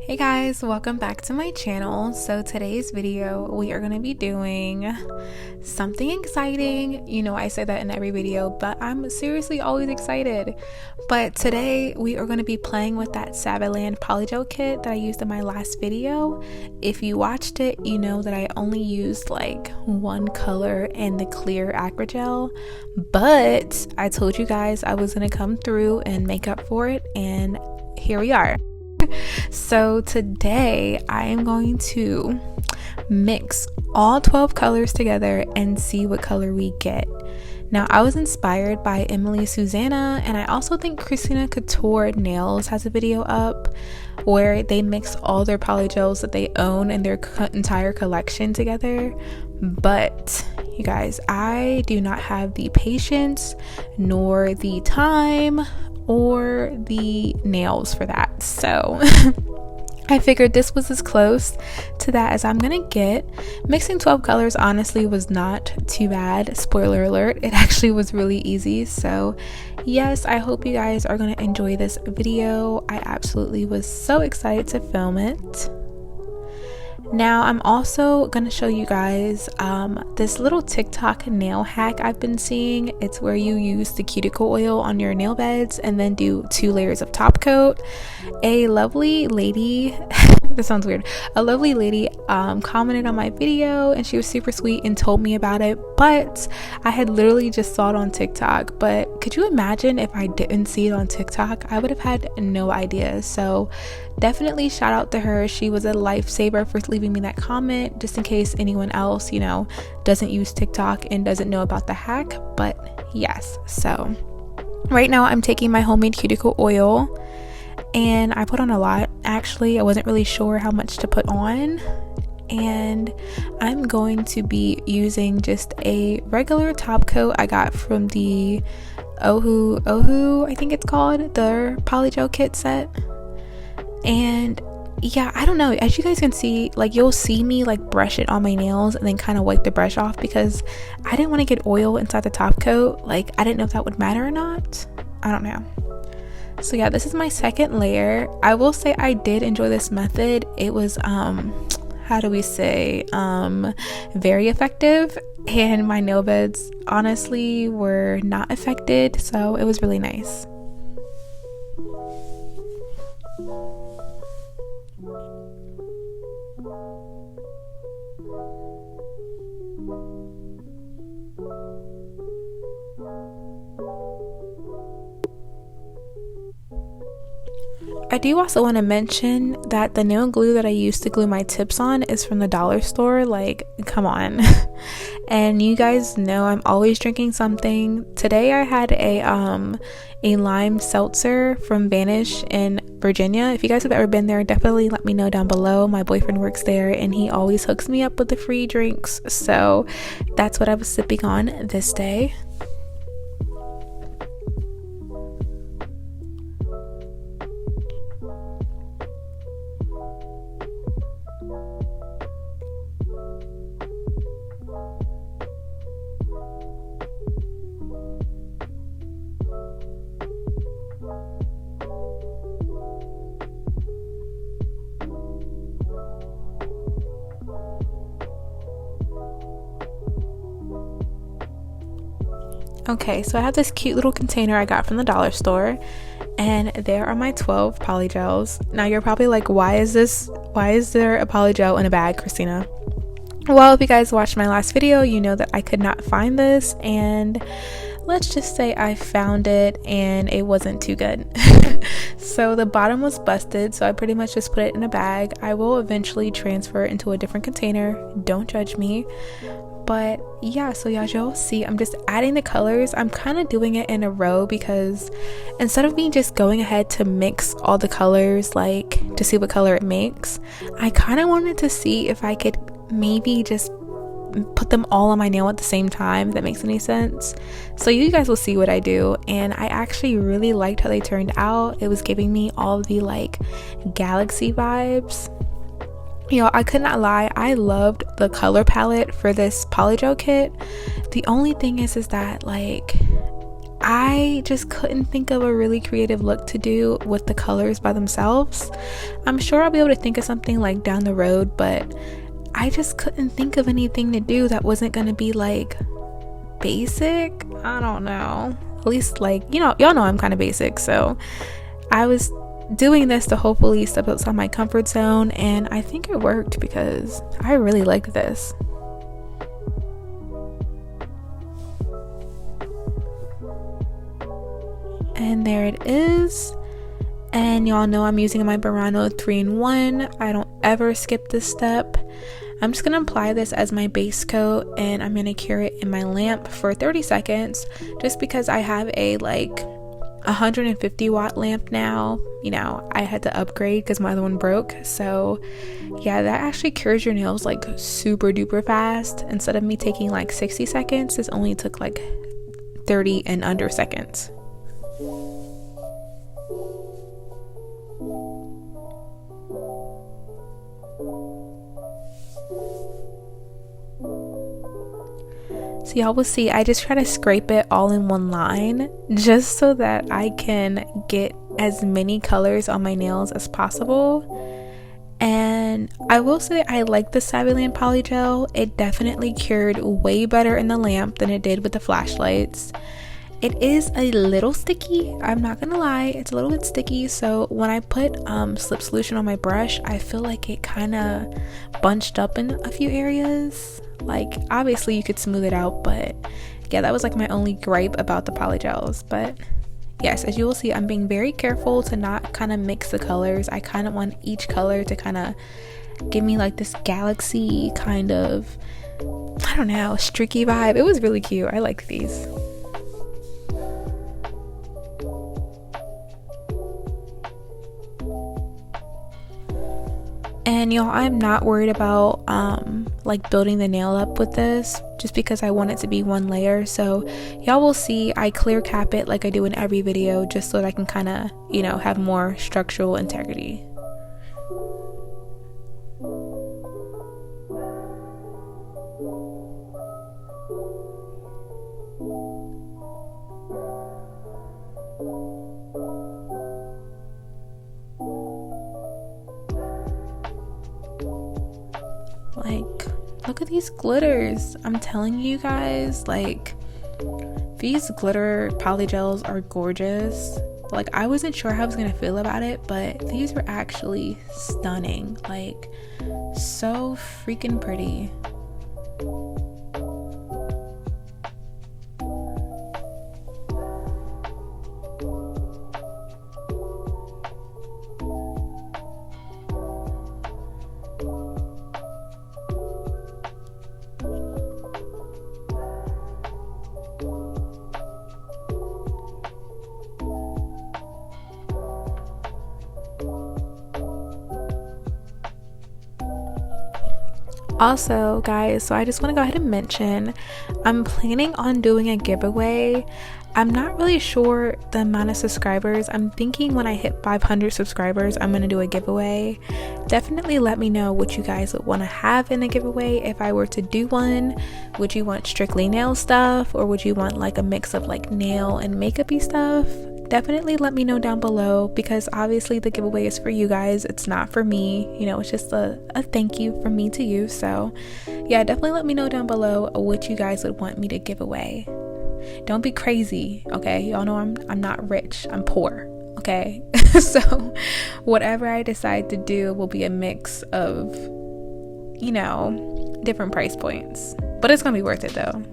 Hey guys, welcome back to my channel. So today's video we are going to be doing something exciting. You know, I say that in every video, but I'm seriously always excited. But today we are going to be playing with that Saviland Polygel kit that I used in my last video. If you watched it, you know that I only used like one color and the clear acrygel, but I told you guys I was going to come through and make up for it, and here we are. So today I am going to mix all 12 colors together and see what color we get. Now, I was inspired by Emily Susanna, and I also think Christina Couture Nails has a video up where they mix all their polygels that they own and their entire collection together. But you guys, I do not have the patience nor the time or the nails for that, so I figured this was as close to that as I'm gonna get. Mixing 12 colors honestly was not too bad. Spoiler alert, it actually was really easy. So yes, I hope you guys are gonna enjoy this video. I absolutely was so excited to film it. Now I'm also going to show you guys this little TikTok nail hack I've been seeing. It's where you use the cuticle oil on your nail beds and then do 2 layers of top coat. A lovely lady that sounds weird. A lovely lady commented on my video, and she was super sweet and told me about it, but I had literally just saw it on TikTok. But could you imagine if I didn't see it on TikTok? I would have had no idea. So definitely shout out to her. She was a lifesaver for leaving me that comment, just in case anyone else, you know, doesn't use TikTok and doesn't know about the hack. But yes, so right now I'm taking my homemade cuticle oil, and I put on a lot. Actually, I wasn't really sure how much to put on, and I'm going to be using just a regular top coat I got from the Ohu I think it's called, their polygel kit set. And yeah, I don't know, as you guys can see, like you'll see me like brush it on my nails and then kind of wipe the brush off, because I didn't want to get oil inside the top coat. Like I didn't know if that would matter or not. I don't know. So yeah, this is my second layer. I will say I did enjoy this method. It was how do we say, very effective, and my nail beds honestly were not affected, so it was really nice. I do also want to mention that the nail glue that I used to glue my tips on is from the dollar store. Like, come on. And you guys know I'm always drinking something. Today I had a lime seltzer from Vanish in Virginia. If you guys have ever been there, definitely let me know down below. My boyfriend works there and he always hooks me up with the free drinks. So that's what I was sipping on this day. Okay, so I have this cute little container I got from the dollar store, and there are my 12 polygels. Now you're probably like, why is there a polygel in a bag, Christina? Well, if you guys watched my last video, you know that I could not find this, and let's just say I found it and it wasn't too good. So the bottom was busted, so I pretty much just put it in a bag. I will eventually transfer it into a different container, don't judge me. But yeah, so as y'all see, I'm just adding the colors. I'm kind of doing it in a row, because instead of me just going ahead to mix all the colors, like to see what color it makes, I kind of wanted to see if I could maybe just put them all on my nail at the same time, if that makes any sense. So you guys will see what I do, and I actually really liked how they turned out. It was giving me all the like galaxy vibes. You know, I could not lie, I loved the color palette for this polygel kit. The only thing is that like I just couldn't think of a really creative look to do with the colors by themselves. I'm sure I'll be able to think of something like down the road, but I just couldn't think of anything to do that wasn't gonna be like basic. I don't know, at least like, you know, y'all know I'm kind of basic, so I was doing this to hopefully step outside my comfort zone, and I think it worked because I really like this. And there it is. And y'all know I'm using my Murano 3-in-1. I don't ever skip this step. I'm just gonna apply this as my base coat, and I'm gonna cure it in my lamp for 30 seconds just because I have a like 150 watt lamp now. You know, I had to upgrade because my other one broke. So yeah, that actually cures your nails like super duper fast. Instead of me taking like 60 seconds, this only took like 30 and under seconds. So y'all will see I just try to scrape it all in one line just so that I can get as many colors on my nails as possible. And I will say I like the Saviland Polygel. It definitely cured way better in the lamp than it did with the flashlights. It is a little sticky, I'm not gonna lie, it's a little bit sticky, so when I put slip solution on my brush, I feel like it kind of bunched up in a few areas. Like, obviously you could smooth it out, but yeah, that was like my only gripe about the polygels. But yes, as you will see, I'm being very careful to not kind of mix the colors. I kind of want each color to kind of give me like this galaxy kind of, I don't know, streaky vibe. It was really cute. I like these. And y'all, I'm not worried about like building the nail up with this, just because I want it to be one layer. So y'all will see I clear cap it like I do in every video, just so that I can kind of, you know, have more structural integrity. Like, look at these glitters. I'm telling you guys, like, these glitter polygels are gorgeous. Like, I wasn't sure how I was gonna feel about it, but these were actually stunning. Like, so freaking pretty. Also, guys, so I just want to go ahead and mention I'm planning on doing a giveaway. I'm not really sure the amount of subscribers. I'm thinking when I hit 500 subscribers, I'm going to do a giveaway. Definitely let me know what you guys would want to have in a giveaway if I were to do one. Would you want strictly nail stuff, or would you want like a mix of like nail and makeup-y stuff? Definitely let me know down below, because obviously the giveaway is for you guys. It's not for me, you know, it's just a thank you from me to you. So yeah, definitely let me know down below what you guys would want me to give away. Don't be crazy, okay? Y'all know I'm not rich, I'm poor, okay? So whatever I decide to do will be a mix of, you know, different price points, but it's gonna be worth it though,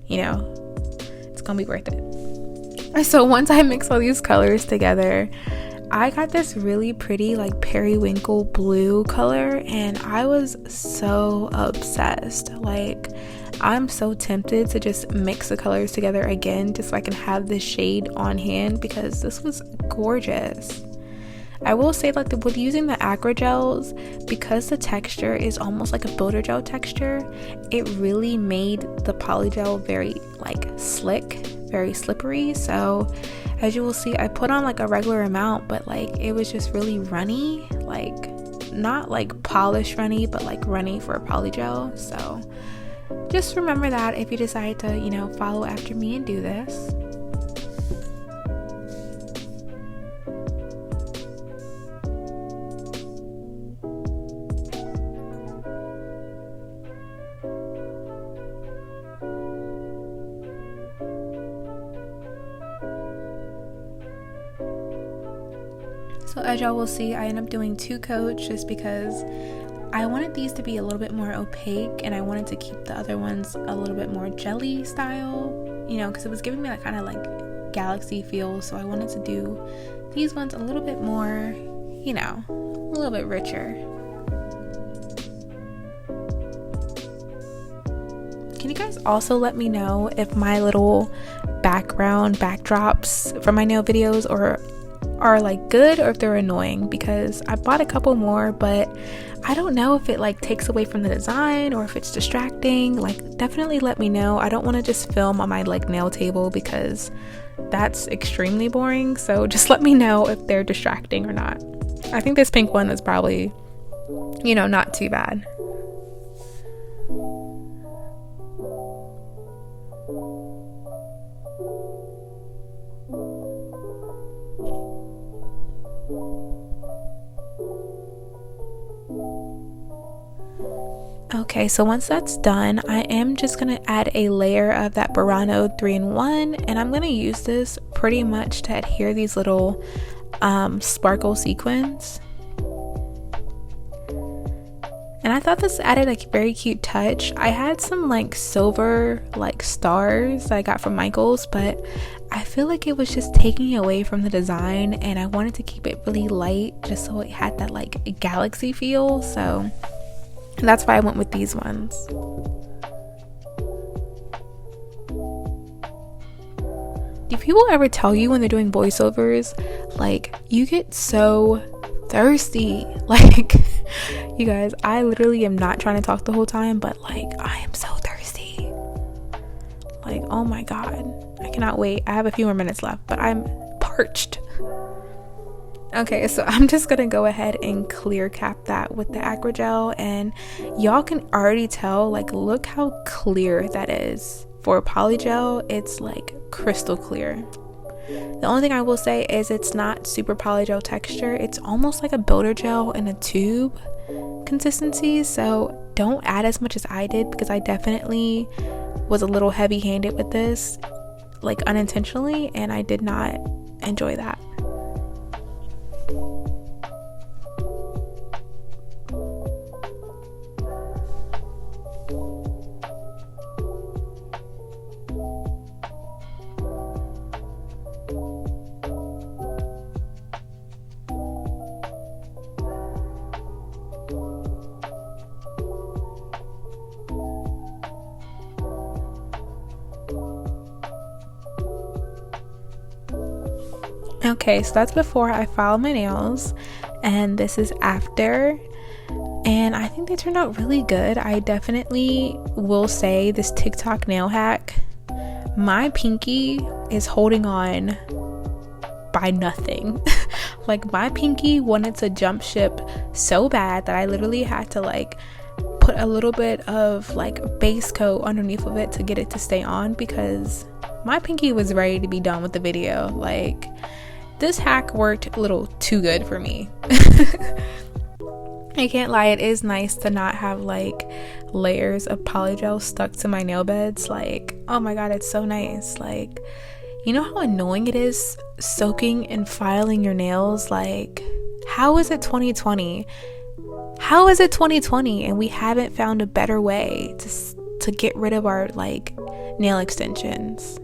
you know, it's gonna be worth it. So once I mix all these colors together, I got this really pretty like periwinkle blue color, and I was so obsessed. Like, I'm so tempted to just mix the colors together again just so I can have this shade on hand, because this was gorgeous. I will say, like, with using the acrylic gels, because the texture is almost like a builder gel texture, it really made the polygel very like slick, very slippery. So as you will see, I put on like a regular amount, but like it was just really runny, like not like polished runny, but like runny for a polygel. So just remember that if you decide to, you know, follow after me and do this. So as y'all will see, I end up doing 2 coats just because I wanted these to be a little bit more opaque, and I wanted to keep the other ones a little bit more jelly style, you know, because it was giving me that kind of like galaxy feel. So I wanted to do these ones a little bit more, you know, a little bit richer. Can you guys also let me know if my little backdrops for my nail videos are like good, or if they're annoying, because I bought a couple more, but I don't know if it like takes away from the design or if it's distracting. Like, definitely let me know. I don't want to just film on my like nail table because that's extremely boring. So just let me know if they're distracting or not. I think this pink one is probably, you know, not too bad. Okay, so once that's done, I am just going to add a layer of that Burano 3-in-1, and I'm going to use this pretty much to adhere these little sparkle sequins. And I thought this added a very cute touch. I had some like silver like stars that I got from Michaels, but I feel like it was just taking away from the design, and I wanted to keep it really light just so it had that like galaxy feel. So that's why I went with these ones. Do people ever tell you when they're doing voiceovers, like, you get so thirsty? Like, you guys, I literally am not trying to talk the whole time, but like, I am so thirsty. Like, oh my god, I cannot wait. I have a few more minutes left, but I'm parched. Okay, so I'm just gonna go ahead and clear cap that with the acrygel, and y'all can already tell, like, look how clear that is. For polygel, it's like crystal clear. The only thing I will say is it's not super polygel texture. It's almost like a builder gel in a tube consistency, so don't add as much as I did, because I definitely was a little heavy-handed with this, like unintentionally, and I did not enjoy that. Okay, so that's before I filed my nails, and this is after, and I think they turned out really good. I definitely will say this TikTok nail hack, my pinky is holding on by nothing. Like, my pinky wanted to jump ship so bad that I literally had to like put a little bit of like base coat underneath of it to get it to stay on, because my pinky was ready to be done with the video. Like, this hack worked a little too good for me. I can't lie, it is nice to not have like layers of polygel stuck to my nail beds. Like, oh my god, it's so nice. Like, you know how annoying it is soaking and filing your nails? Like, how is it 2020? How is it 2020 and we haven't found a better way to get rid of our like nail extensions?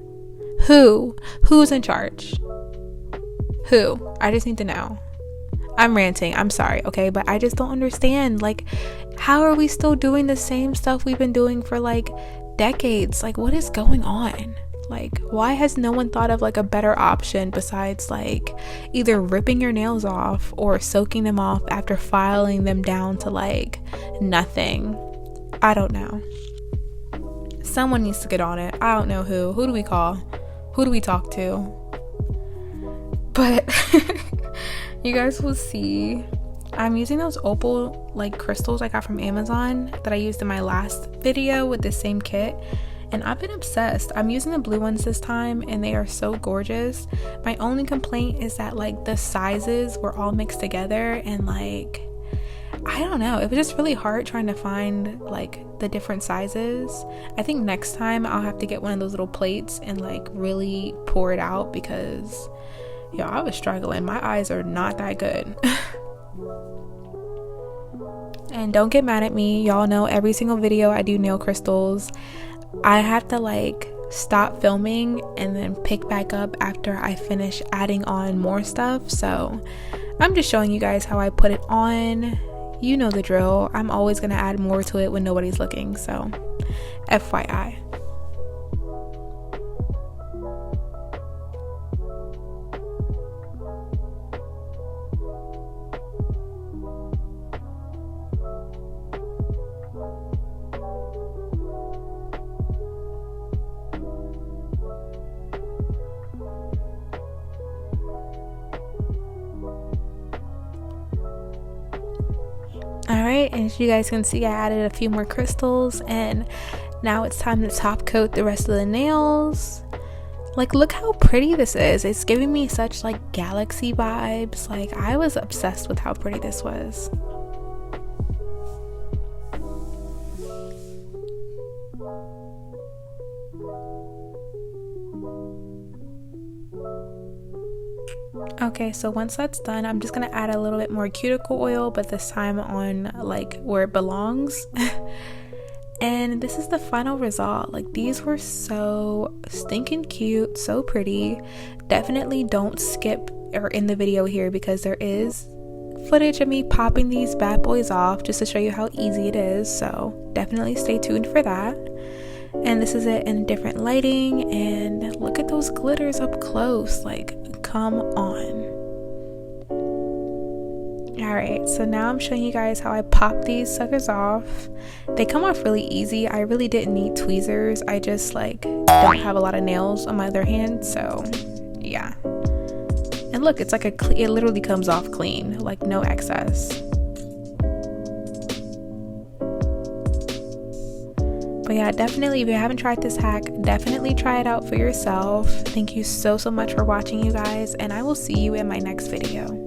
Who's in charge? Who? I just need to know. I'm ranting, I'm sorry, okay? But I just don't understand. Like, how are we still doing the same stuff we've been doing for like decades? Like, what is going on? Like, why has no one thought of like a better option besides like either ripping your nails off or soaking them off after filing them down to like nothing? I don't know. Someone needs to get on it. I don't know who. Who do we call? Who do we talk to? But you guys will see, I'm using those opal like crystals I got from Amazon that I used in my last video with the same kit, and I've been obsessed. I'm using the blue ones this time, and they are so gorgeous. My only complaint is that like the sizes were all mixed together, and like, I don't know, it was just really hard trying to find like the different sizes. I think next time I'll have to get one of those little plates and like really pour it out, because Yo, I was struggling. My eyes are not that good. And don't get mad at me. Y'all know every single video I do nail crystals, I have to like stop filming and then pick back up after I finish adding on more stuff. So I'm just showing you guys how I put it on. You know the drill. I'm always gonna add more to it when nobody's looking, so FYI. Alright, and as you guys can see, I added a few more crystals, and now it's time to top coat the rest of the nails. Like, look how pretty this is. It's giving me such like galaxy vibes. Like, I was obsessed with how pretty this was. Okay, so once that's done, I'm just gonna add a little bit more cuticle oil, but this time on like where it belongs. And this is the final result. Like, these were so stinking cute, so pretty. Definitely don't skip or in the video here, because there is footage of me popping these bad boys off just to show you how easy it is, so definitely stay tuned for that. And this is it in different lighting, and look at those glitters up close. Like, come on. Alright, so now I'm showing you guys how I pop these suckers off. They come off really easy. I really didn't need tweezers. I just like don't have a lot of nails on my other hand, so yeah. And look, it's like it literally comes off clean, like no excess. But yeah, definitely, if you haven't tried this hack, definitely try it out for yourself. Thank you so much for watching, you guys, and I will see you in my next video.